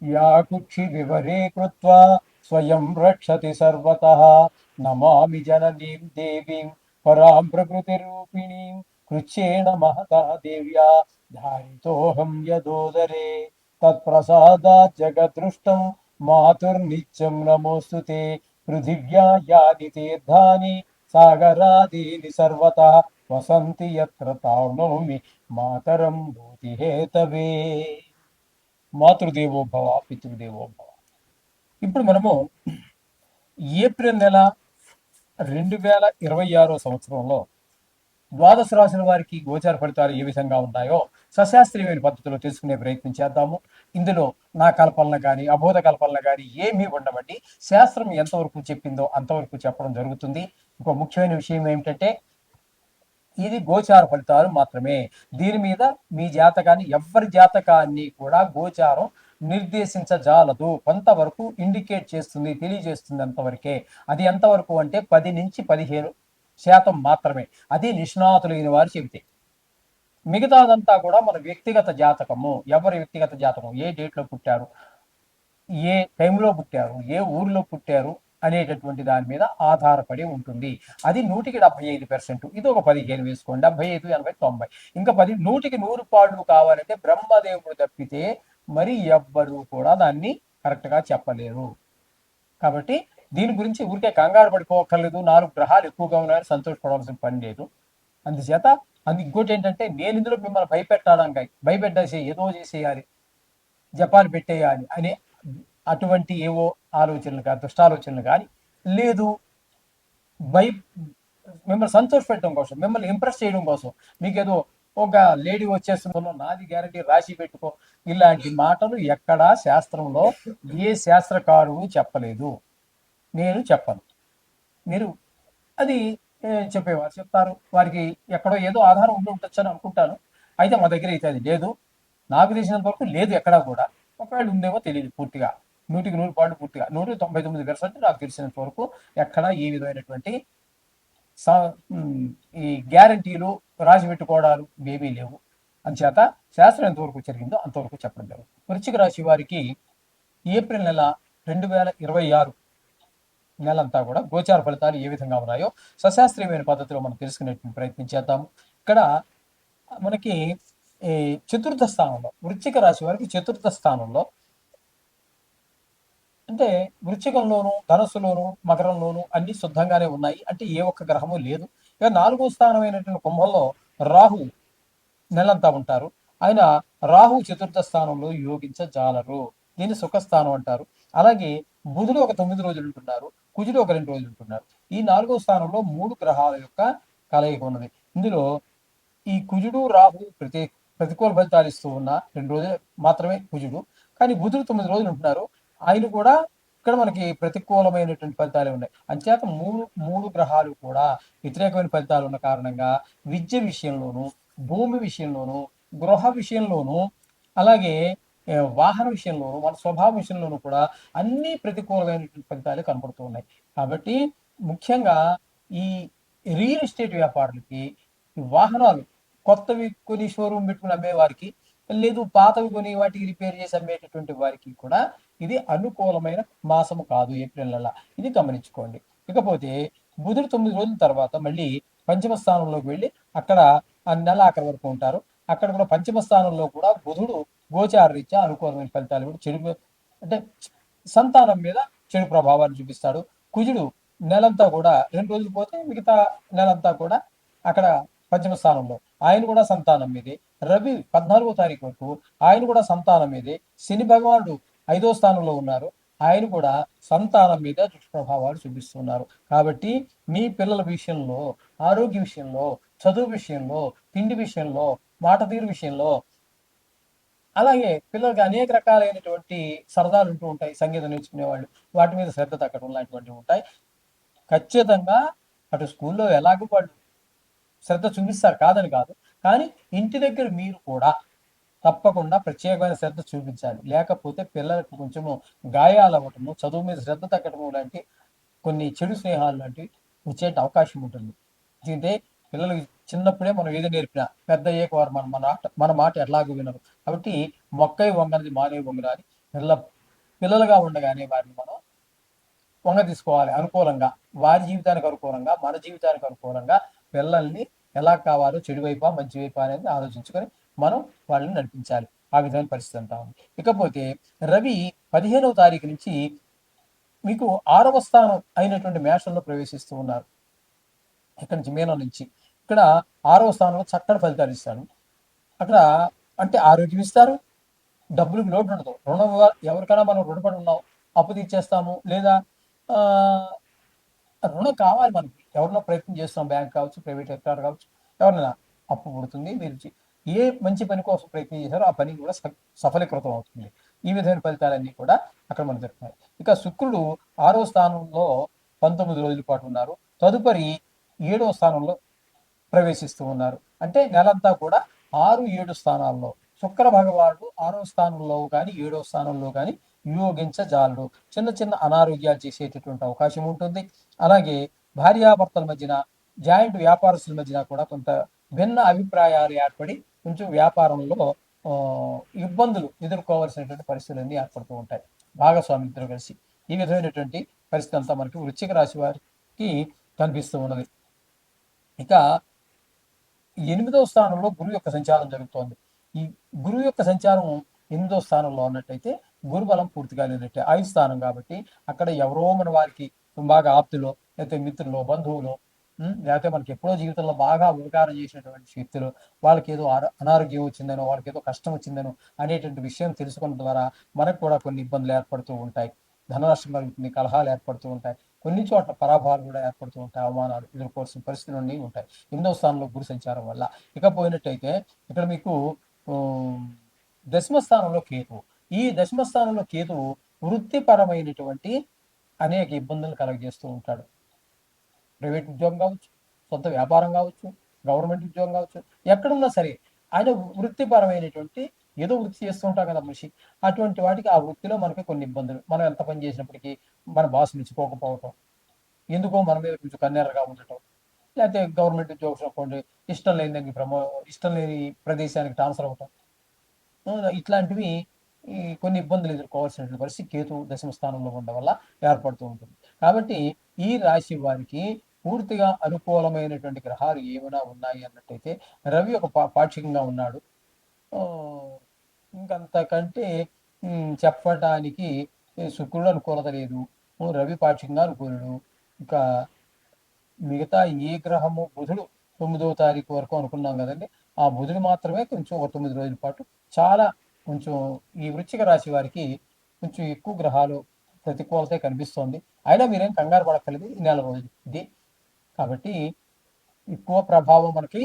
या कुक्षि विवरे कृत्वा स्वयं रक्षति सर्वतः। नमामि जननीं देवीं परां प्रकृतिरूपिणीं कृच्छ्रेण महता देव्या धारितोऽहं यदोदरे। तत्प्रसादात् जगदृष्टं मातुर्नित्यं नमोऽस्तु ते। पृथिव्या यानि तीर्थानि सागरादीनि सर्वतः वसन्ति यत्र तावनोमि मातरं भूतिहेतवे। మాతృదేవో భవ పితృదేవో భవ. ఇప్పుడు మనము ఏప్రిల్ నెల 2026 ద్వాదశ రాశుల వారికి గోచార ఫలితాలు ఏ విధంగా ఉన్నాయో సశాస్త్రీయమైన పద్ధతిలో తెలుసుకునే ప్రయత్నం చేద్దాము. ఇందులో నా కల్పనలు కానీ అబోధ కల్పనలు కానీ ఏమీ ఉండవండి. శాస్త్రం ఎంతవరకు చెప్పిందో అంతవరకు చెప్పడం జరుగుతుంది. ఇంకో ముఖ్యమైన విషయం ఏమిటంటే ఇది గోచార ఫలితాలు మాత్రమే. దీని మీద మీ జాతకాన్ని ఎవరి జాతకాన్ని కూడా గోచారం నిర్దేశించజాలదు. కొంతవరకు ఇండికేట్ చేస్తుంది, తెలియజేస్తుంది అంతవరకే. అది ఎంతవరకు అంటే 10 నుంచి 15% మాత్రమే. అది నిష్ణాతులైన వారు చెబితే. మిగతాదంతా కూడా మన వ్యక్తిగత జాతకము. ఎవరి వ్యక్తిగత జాతకం, ఏ డేట్లో పుట్టారు, ఏ టైంలో పుట్టారు, ఏ ఊరిలో పుట్టారు అనేటటువంటి దాని మీద ఆధారపడి ఉంటుంది. అది 100% ఇది ఒక 15 వేసుకోండి. 75, 80, 90 ఇంకా 100కి 100 పాళ్ళు కావాలంటే బ్రహ్మదేవుడు తప్పితే మరి ఎవ్వరు కూడా దాన్ని కరెక్ట్గా చెప్పలేరు. కాబట్టి దీని గురించి ఊరికే కంగారు పడిపోక్కర్లేదు. 4 గ్రహాలు ఎక్కువగా ఉన్నాయని సంతోషపడవలసిన పని లేదు. అందుచేత ఇంకోటి ఏంటంటే నేను ఇందులో మిమ్మల్ని భయపెట్టేసి ఏదో చేసేయాలి, జపాన్ పెట్టేయాలి అనే అటువంటి ఏవో ఆలోచనలు కానీ దుష్టాలోచనలు కానీ లేదు. భయ మిమ్మల్ని సంతోష పెట్టడం కోసం, మిమ్మల్ని ఇంప్రెస్ చేయడం కోసం, మీకేదో ఒక లేడీ వచ్చేస్తుందో నాది గ్యారంటీ రాసి పెట్టుకో, ఇలాంటి మాటలు ఎక్కడా శాస్త్రంలో ఏ శాస్త్రకారుడు చెప్పలేదు. నేను చెప్పను. మీరు అది చెప్పేవారు చెప్తారు. వారికి ఎక్కడో ఏదో ఆధారం ఉండి ఉండొచ్చు అని అనుకుంటాను. అయితే మా దగ్గర అయితే అది లేదు. నాకు తెలిసినంత వరకు లేదు ఎక్కడా కూడా. ఒకవేళ ఉందేమో తెలియదు పూర్తిగా. 100కి 100 పాళ్ళు పూర్తిగా 199% నాకు తెలిసినంత వరకు ఎక్కడా ఏ విధమైనటువంటి ఈ గ్యారంటీలు రాసి పెట్టుకోవడాలు ఏమీ లేవు. అందుచేత శాస్త్రం ఎంతవరకు జరిగిందో అంతవరకు చెప్పడం జరుగుతుంది. వృశ్చిక రాశి వారికి ఏప్రిల్ నెల 2026 నెలంతా కూడా గోచార ఫలితాలు ఏ విధంగా ఉన్నాయో సశాస్త్రీయమైన పద్ధతిలో మనం తెలుసుకునేటువంటి ప్రయత్నం చేద్దాము. ఇక్కడ మనకి ఈ చతుర్థ స్థానంలో వృశ్చిక రాశి వారికి చతుర్థ స్థానంలో అంటే వృశ్చికంలోను, ధనస్సులోను, మకరంలోను అన్ని శుద్ధంగానే ఉన్నాయి. అంటే ఏ ఒక్క గ్రహము లేదు. ఇక 4వ స్థానమైనటువంటి కుంభంలో రాహు నెలంతా ఉంటారు. ఆయన రాహు చతుర్థ స్థానంలో యోగించజాలరు. దీన్ని సుఖస్థానం అంటారు. అలాగే బుధుడు ఒక 9 రోజులు ఉంటున్నారు, కుజుడు ఒక 2 రోజులు ఉంటున్నారు. ఈ 4వ స్థానంలో 3 గ్రహాల యొక్క కలయిక ఉన్నది. ఇందులో ఈ కుజుడు రాహు ప్రతికూల ఫలితాలు ఇస్తూ ఉన్న 2 రోజులు మాత్రమే కుజుడు. కానీ బుధుడు 9 రోజులు ఉంటున్నారు. ఆయన కూడా ఇక్కడ మనకి ప్రతికూలమైనటువంటి ఫలితాలే ఉన్నాయి. అంచేత మూడు గ్రహాలు కూడా వ్యతిరేకమైన ఫలితాలు ఉన్న కారణంగా విద్య విషయంలోను, భూమి విషయంలోను, గృహ విషయంలోను, అలాగే వాహన విషయంలోను, మన స్వభావ విషయంలోనూ కూడా అన్ని ప్రతికూలమైనటువంటి ఫలితాలే కనపడుతూ ఉన్నాయి. కాబట్టి ముఖ్యంగా ఈ రియల్ ఎస్టేట్ వ్యాపారులకి, వాహనాలు కొత్తవి కొని షోరూమ్ పెట్టుకుని అమ్మే వారికి, లేదు పాతవి కొని వాటికి రిపేర్ చేసి అమ్మేటటువంటి వారికి కూడా ఇది అనుకూలమైన మాసము కాదు ఏప్రిల్ నెల. ఇది గమనించుకోండి. ఇకపోతే బుధుడు 9 రోజుల తర్వాత మళ్ళీ పంచమ స్థానంలోకి వెళ్ళి అక్కడ ఆ నెల ఆఖరి వరకు ఉంటారు. అక్కడ కూడా పంచమ స్థానంలో కూడా బుధుడు గోచార రీత్యా అనుకూలమైన ఫలితాలు కూడా చెడు అంటే సంతానం మీద చెడు ప్రభావాన్ని చూపిస్తాడు. కుజుడు నెలంతా కూడా 2 రోజులు పోతే మిగతా నెలంతా కూడా అక్కడ పంచమ స్థానంలో ఆయన కూడా సంతానం మీదే. రవి 14వ తారీఖు వరకు ఆయన కూడా సంతానం మీదే. శని భగవానుడు 5వ స్థానంలో ఉన్నారు. ఆయన కూడా సంతానం మీద దుష్ప్రభావాలు చూపిస్తున్నారు. కాబట్టి మీ పిల్లల విషయంలో, ఆరోగ్య విషయంలో, చదువు విషయంలో, తిండి విషయంలో, మాట తీరు విషయంలో, అలాగే పిల్లలకి అనేక రకాలైనటువంటి సరదాలు ఉంటూ ఉంటాయి. సంగీతం నేర్చుకునే వాళ్ళు, వాటి మీద శ్రద్ధ తగ్గడం లాంటివన్నీ ఉంటాయి. ఖచ్చితంగా అటు స్కూల్లో ఎలాగో వాళ్ళు శ్రద్ధ చూపిస్తారు, కాదని కాదు. కానీ ఇంటి దగ్గర మీరు కూడా తప్పకుండా ప్రత్యేకమైన శ్రద్ధ చూపించాలి. లేకపోతే పిల్లలకు కొంచెము గాయాలు అవ్వటము, చదువు మీద శ్రద్ధ తగ్గటము లాంటి కొన్ని చెడు స్నేహాలు లాంటివి వచ్చే అవకాశం ఉంటుంది. ఎందుకంటే పిల్లలకి చిన్నప్పుడే మనం ఏది నేర్పినా పెద్ద అయ్యాక వారు మన మాట ఎట్లాగో వినరు. కాబట్టి మొక్కై వంగనది మానే వంగరాని పిల్ల పిల్లలుగా ఉండగానే వారిని మనం వంగ తీసుకోవాలి అనుకూలంగా. వారి జీవితానికి అనుకూలంగా, మన జీవితానికి అనుకూలంగా పిల్లల్ని ఎలా కావాలో చెడు వైపా, మంచి వైపా అనేది ఆలోచించుకొని మనం వాళ్ళని నడిపించాలి. ఆ విధమైన పరిస్థితి అంతా ఉంది. ఇకపోతే రవి 15వ తారీఖు నుంచి మీకు 6వ స్థానం అయినటువంటి మేషంలో ప్రవేశిస్తూ ఉన్నారు. ఇక్కడి నుంచి మీనం నుంచి. ఇక్కడ 6వ స్థానంలో చక్కటి ఫలితాలు ఇస్తాడు. అక్కడ అంటే ఆరోగ్యం ఇస్తారు. డబ్బులకి లోటు ఉండదు. రుణం ఎవరికైనా మనం రుణపడి ఉన్నాం, అప్పు తీర్చేస్తాము. లేదా ఆహ్, రుణం కావాలి మనకి. ఎవరినో ప్రయత్నం చేస్తున్నాం బ్యాంక్ కావచ్చు, ప్రైవేట్ సెక్టార్ కావచ్చు, ఎవరినైనా అప్పు పుడుతుంది. మీరు ఏ మంచి పని కోసం ప్రయత్నం చేశారో ఆ పని కూడా సఫలీకృతం అవుతుంది. ఈ విధమైన ఫలితాలన్నీ కూడా అక్కడ మనకు దొరుకుతాయి. ఇక శుక్రుడు 6వ స్థానంలో 19 రోజుల పాటు ఉన్నారు. తదుపరి 7వ స్థానంలో ప్రవేశిస్తూ ఉన్నారు. అంటే నెలంతా కూడా 6, 7 స్థానాల్లో శుక్ర భగవానుడు 6వ స్థానంలో కానీ 7వ స్థానంలో కానీ యోగించజాలడు. చిన్న చిన్న అనారోగ్యాలు చేసేటటువంటి అవకాశం ఉంటుంది. అలాగే భార్యాభర్తల మధ్యన, జాయింట్ వ్యాపారస్తుల మధ్యన కూడా కొంత భిన్న అభిప్రాయాలు ఏర్పడి కొంచెం వ్యాపారంలో ఇబ్బందులు ఎదుర్కోవాల్సినటువంటి పరిస్థితులన్నీ ఏర్పడుతూ ఉంటాయి భాగస్వామిద్దరు కలిసి. ఈ విధమైనటువంటి పరిస్థితి అంతా మనకి వృశ్చిక రాశి వారికి కనిపిస్తూ ఉన్నది. ఇక 8వ స్థానంలో గురువు యొక్క సంచారం జరుగుతోంది. ఈ గురువు యొక్క సంచారం 8వ స్థానంలో ఉన్నట్టయితే గురు బలం పూర్తిగా లేనట్టే. 5 స్థానం కాబట్టి అక్కడ ఎవరో మన వారికి బాగా ఆప్తులో, లేకపోతే మిత్రులో, బంధువులో, లేకపోతే మనకి ఎప్పుడో జీవితంలో బాగా ఉపకారం చేసినటువంటి వ్యక్తులు వాళ్ళకి ఏదో అనారోగ్యం వచ్చిందనో, వాళ్ళకి ఏదో కష్టం వచ్చిందనో అనేటువంటి విషయం తెలుసుకున్న ద్వారా మనకు కూడా కొన్ని ఇబ్బందులు ఏర్పడుతూ ఉంటాయి. ధననష్టం కలుగుతుంది, కలహాలు ఏర్పడుతూ ఉంటాయి. కొన్ని చోట్ల పరాభవాలు కూడా ఏర్పడుతూ ఉంటాయి, అవమానాలు ఎదుర్కోవాల్సిన పరిస్థితులు అన్నీ ఉంటాయి 8వ స్థానంలో గురు సంచారం వల్ల. ఇక పోయినట్టయితే ఇక్కడ మీకు దశమ స్థానంలో కేతువు. ఈ దశమ స్థానంలో కేతువు వృత్తిపరమైనటువంటి అనేక ఇబ్బందులు కలగజేస్తూ ఉంటాడు. ప్రైవేట్ ఉద్యోగం కావచ్చు, సొంత వ్యాపారం కావచ్చు, గవర్నమెంట్ ఉద్యోగం కావచ్చు, ఎక్కడున్నా సరే ఆయన వృత్తిపరమైనటువంటి ఏదో వృత్తి చేస్తూ ఉంటాం కదా మనిషి. అటువంటి వాటికి ఆ వృత్తిలో మనకి కొన్ని ఇబ్బందులు. మనం ఎంత పని చేసినప్పటికీ మన బాస్ మెచ్చుకోకపోవటం, ఎందుకో మన మీద కొంచెం కన్నెర్రగా ఉండటం, లేకపోతే గవర్నమెంట్ ఉద్యోగం అనుకోండి ఇష్టం లేని దానికి ఇష్టం లేని ప్రదేశానికి ట్రాన్స్ఫర్ అవ్వటం, ఇట్లాంటివి కొన్ని ఇబ్బందులు ఎదుర్కోవాల్సినటువంటి పరిస్థితి కేతు దశమ స్థానంలో ఉండడం వల్ల ఏర్పడుతూ ఉంటుంది. కాబట్టి ఈ రాశి వారికి పూర్తిగా అనుకూలమైనటువంటి గ్రహాలు ఏమైనా ఉన్నాయి అన్నట్టయితే రవి ఒక పాక్షికంగా ఉన్నాడు. ఇంకంతకంటే చెప్పటానికి శుక్రుడు అనుకూలత లేదు. రవి పాక్షికంగా అనుకూలుడు. ఇంకా మిగతా ఏ గ్రహము బుధుడు 9వ తారీఖు వరకు అనుకున్నాం కదండి. ఆ బుధుడు మాత్రమే కొంచెం ఒక 9 రోజుల పాటు చాలా కొంచెం ఈ వృశ్చిక రాశి వారికి కొంచెం ఎక్కువ గ్రహాలు ప్రతికూలత కనిపిస్తోంది. అయినా మీరేం కంగారు పడక్కర్లేదు. ఈ నెల రోజులు ఇది. కాబట్టి ఎక్కువ ప్రభావం మనకి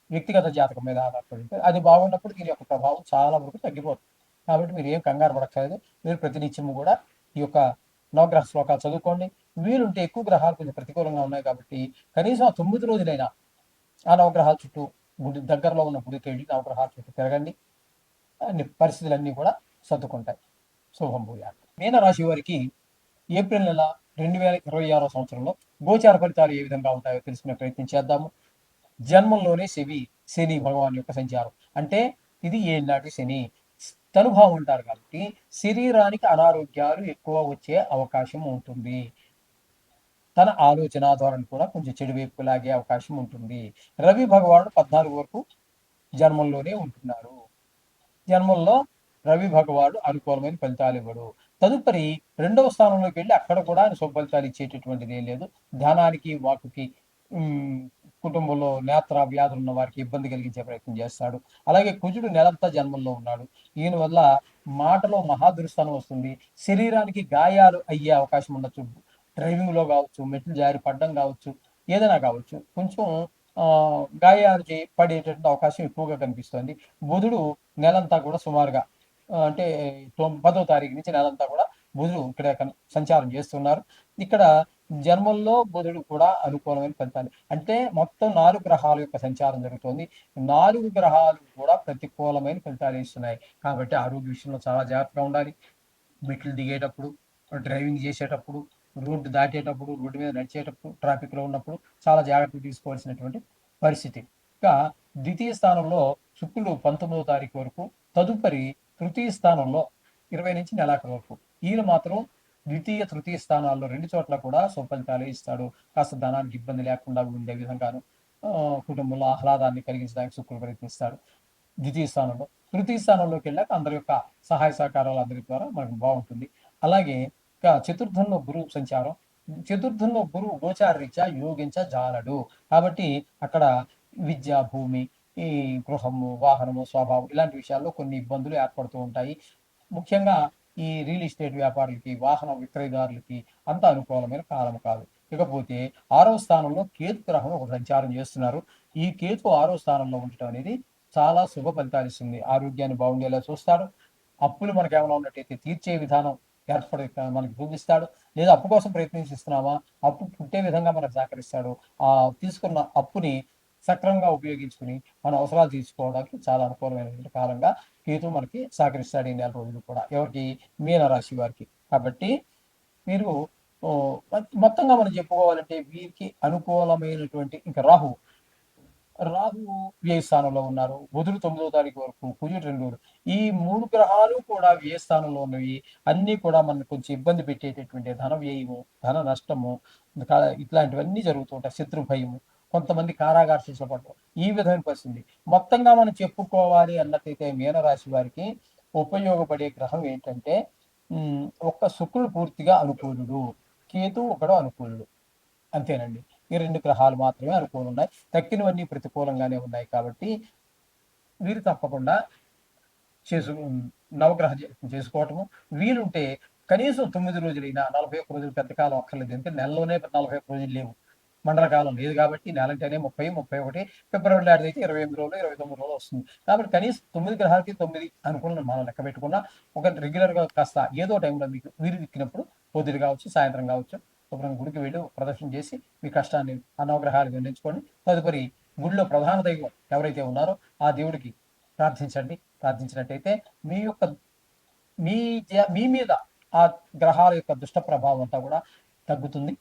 వ్యక్తిగత జాతకం మీద ఆధారపడి ఉంటుంది. అది బాగున్నప్పుడు దీని యొక్క ప్రభావం చాలా వరకు తగ్గిపోతుంది. కాబట్టి మీరు ఏం కంగారు పడక్కర్లేదు. మీరు ప్రతినిత్యము కూడా ఈ యొక్క నవగ్రహ శ్లోకాలు చదువుకోండి. వీలుంటే ఎక్కువ గ్రహాలు కొంచెం ప్రతికూలంగా ఉన్నాయి కాబట్టి కనీసం ఆ 9 రోజులైనా ఆ నవగ్రహాల చుట్టూ గుడి దగ్గరలో ఉన్న గుడికి వెళ్ళి నవగ్రహాల చుట్టూ తిరగండి. అన్ని పరిస్థితులన్నీ కూడా సర్దుకుంటాయి. శుభం భూయాత్. మీనరాశి వారికి ఏప్రిల్ నెల 2026 సంవత్సరంలో గోచార ఫలితాలు ఏ విధంగా ఉంటాయో తెలుసుకునే ప్రయత్నం చేద్దాము. జన్మంలోనే శని భగవాన్ యొక్క సంచారం. అంటే ఇది ఏళ్ళనాటి శని తనుభావం ఉంటారు కాబట్టి శరీరానికి అనారోగ్యాలు ఎక్కువ వచ్చే అవకాశం ఉంటుంది. తన ఆలోచన ధోరణి కూడా కొంచెం చెడు వైపు లాగే అవకాశం ఉంటుంది. రవి భగవానుడు 14 వరకు జన్మంలోనే ఉంటున్నారు. జన్మంలో రవి భగవానుడు అనుకూలమైన ఫలితాలు ఇవ్వడు. తదుపరి 2వ స్థానంలోకి వెళ్ళి అక్కడ కూడా ఆయన శుభ ఫలితాలు ఇచ్చేటటువంటిది ఏం లేదు. ధనానికి, వాకుకి, కుటుంబంలో నేత్ర వ్యాధులు ఉన్న వారికి ఇబ్బంది కలిగించే ప్రయత్నం చేస్తాడు. అలాగే కుజుడు నెలంతా జన్మంలో ఉన్నాడు. ఈయన వల్ల మాటలో మహాదురుస్థానం వస్తుంది. శరీరానికి గాయాలు అయ్యే అవకాశం ఉండొచ్చు. డ్రైవింగ్లో కావచ్చు, మెట్లు జారి పడడం కావచ్చు, ఏదైనా కావచ్చు. కొంచెం గాయాలు పడేటటువంటి అవకాశం ఎక్కువగా కనిపిస్తుంది. బుధుడు నెలంతా కూడా సుమారుగా అంటే 10వ తారీఖు నుంచి నెలంతా కూడా బుధుడు ఇక్కడ సంచారం చేస్తున్నారు. ఇక్కడ జన్మంలో బుధుడు కూడా అనుకూలమైన ఫలితాలు. అంటే మొత్తం 4 గ్రహాల యొక్క సంచారం జరుగుతుంది. 4 గ్రహాలు కూడా ప్రతికూలమైన ఫలితాలు ఇస్తున్నాయి. కాబట్టి ఆరోగ్య విషయంలో చాలా జాగ్రత్తగా ఉండాలి. మెట్లు దిగేటప్పుడు, డ్రైవింగ్ చేసేటప్పుడు, రోడ్డు దాటేటప్పుడు, రోడ్డు మీద నడిచేటప్పుడు, ట్రాఫిక్లో ఉన్నప్పుడు చాలా జాగ్రత్తలు తీసుకోవాల్సినటువంటి పరిస్థితి. ఇంకా ద్వితీయ స్థానంలో శుక్రుడు 19వ తారీఖు వరకు, తదుపరి తృతీయ స్థానంలో 20 నుంచి నెలాఖరు వరకు. ఈయన మాత్రం ద్వితీయ, తృతీయ స్థానాల్లో 2 చోట్ల కూడా శుభఫలితాలే ఇస్తాడు. కాస్త ధనానికి ఇబ్బంది లేకుండా ఉండే విధంగాను కుటుంబంలో ఆహ్లాదాన్ని కలిగించడానికి శుక్రుడు ప్రయత్నిస్తాడు ద్వితీయ స్థానంలో. తృతీయ స్థానంలోకెళ్ళాక అందరి యొక్క సహాయ సహకారాలు అందరి ద్వారా మనకు బావుంటుంది. అలాగే చతుర్థంలో గురువు సంచారం. చతుర్థంలో గురువు గోచారరీత్యా యోగించజాలడు. కాబట్టి అక్కడ విద్య, భూమి, ఈ గృహము, వాహనము, స్వభావం ఇలాంటి విషయాల్లో కొన్ని ఇబ్బందులు ఏర్పడుతూ ఉంటాయి. ముఖ్యంగా ఈ రియల్ ఎస్టేట్ వ్యాపారులకి, వాహన విక్రయదారులకి అంత అనుకూలమైన కాలం కాదు. ఇకపోతే 6వ స్థానంలో కేతు గ్రహం ఒక సంచారం చేస్తున్నారు. ఈ కేతు 6వ స్థానంలో ఉండటం అనేది చాలా శుభ ఫలితాలు ఇస్తుంది. ఆరోగ్యాన్ని బాగుండేలా చూస్తాడు. అప్పులు మనకేమైనా ఉన్నట్టయితే తీర్చే విధానం ఏర్పడి మనకి చూపిస్తాడు. లేదా అప్పు కోసం ప్రయత్నిస్తున్నామా, అప్పు పుట్టే విధంగా మనకు సహకరిస్తాడు. ఆ తీసుకున్న అప్పుని సక్రమంగా ఉపయోగించుకుని మన అవసరాలు తీర్చుకోవడానికి చాలా అనుకూలమైనటువంటి కాలంగా కేతు మనకి సహకరిస్తాడు ఈ నెల రోజులు కూడా. ఎవరికి? మీనరాశి వారికి. కాబట్టి మీరు మొత్తంగా మనం చెప్పుకోవాలంటే వీరికి అనుకూలమైనటువంటి ఇంకా రాహువు వ్యయ స్థానంలో ఉన్నారు. బుధుడు 9వ తారీఖు వరకు, కుజుడు 2 ఈ 3 గ్రహాలు కూడా వ్యయ స్థానంలో ఉన్నవి. అన్నీ కూడా మనకు కొంచెం ఇబ్బంది పెట్టేటటువంటి ధన వ్యయము, ధన నష్టము ఇట్లాంటివన్నీ జరుగుతూ ఉంటాయి. శత్రు భయము, కొంతమంది కారాగార శిక్షలు పడటం ఈ విధమైన పరిస్థితి. మొత్తంగా మనం చెప్పుకోవాలి అన్నట్టయితే మీనరాశి వారికి ఉపయోగపడే గ్రహం ఏంటంటే ఒక్క శుక్రుడు పూర్తిగా అనుకూలుడు, కేతువు ఒకడు అనుకూలుడు. అంతేనండి. ఈ 2 గ్రహాలు మాత్రమే అనుకూలంగా ఉన్నాయి. తక్కినవన్నీ ప్రతికూలంగానే ఉన్నాయి కాబట్టి వీరు తప్పకుండా చేసు నవగ్రహ చేసుకోవటము. వీలుంటే కనీసం 9 రోజులైనా 41 రోజులు పెద్ద కాలం అక్కర్లేదు. ఎందుకంటే నెలలోనే 41 రోజులు లేవు. మండల కాలం లేదు కాబట్టి నెలంటేనే 30, 31 ఫిబ్రవరి లాంటిదైతే 28 రోజులు, 29 రోజులు వస్తుంది. కాబట్టి కనీసం 9 గ్రహాలకి 9 అనుకూలం మనం లెక్క పెట్టుకున్నా ఒక రెగ్యులర్‌గా కాస్త ఏదో టైంలో మీకు వీలు చిక్కినప్పుడు పొద్దున కావచ్చు, సాయంత్రం కావచ్చు శుభ్రంగా గుడికి వెళ్ళి ప్రదక్షిణ చేసి మీ కష్టాన్ని ఆ నవగ్రహాలు విన్నవించుకోండి. తదుపరి గుడిలో ప్రధాన దైవం ఎవరైతే ఉన్నారో ఆ దేవుడికి ప్రార్థించండి. ప్రార్థించినట్టయితే మీ యొక్క మీ మీద ఆ గ్రహాల యొక్క దుష్ట ప్రభావం అంతా కూడా తగ్గుతుంది.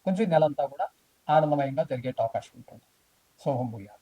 కొంచెం నెలంతా కూడా ఆనందమయంగా జరిగే అవకాశం ఉంటుంది. శుభం భూయాలు.